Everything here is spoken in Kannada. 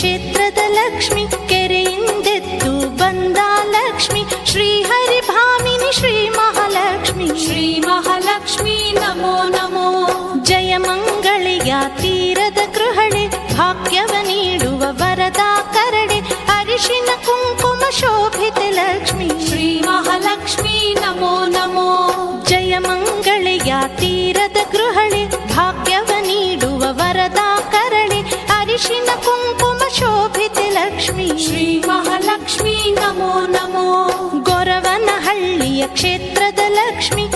ಕ್ಷೇತ್ರದ ಲಕ್ಷ್ಮಿ, ಕೆರೆಯಿಂದೆದ್ದು ಬಂದ ಲಕ್ಷ್ಮಿ, ಶ್ರೀಹರಿಭಾಮಿನಿ ಶ್ರೀ ಮಹಾಲಕ್ಷ್ಮಿ. ಶ್ರೀ ಮಹಾಲಕ್ಷ್ಮಿ ನಮೋ ನಮೋ. ಜಯ ಮಂಗಳೆಯ ತೀರದ ಗೃಹಳೆ, ಭಾಗ್ಯವ ನೀಡುವ ವರದ ಕರಡೆ, ಅರಿಶಿನ ಕುಂಕುಮ ಶೋಭಿತೆ ಲಕ್ಷ್ಮಿ. ಶ್ರೀ ಮಹಾಲಕ್ಷ್ಮಿ ನಮೋ ನಮೋ. ಜಯ ಮಂಗಳೆಯ ತೀರದ ಗೃಹಳೆ, ಭಾಗ್ಯವ ನೀಡುವ ವರದ ಕರಳೆ, ಅರಿಶಿನ ಕುಂಕುಮ ಶೋಭಿತೆ ಲಕ್ಷ್ಮಿ. ಶ್ರೀ ಮಹಾಲಕ್ಷ್ಮಿ ನಮೋ ನಮೋ. ಗೊರವನಹಳ್ಳಿಯ ಕ್ಷೇತ್ರದ ಲಕ್ಷ್ಮಿ,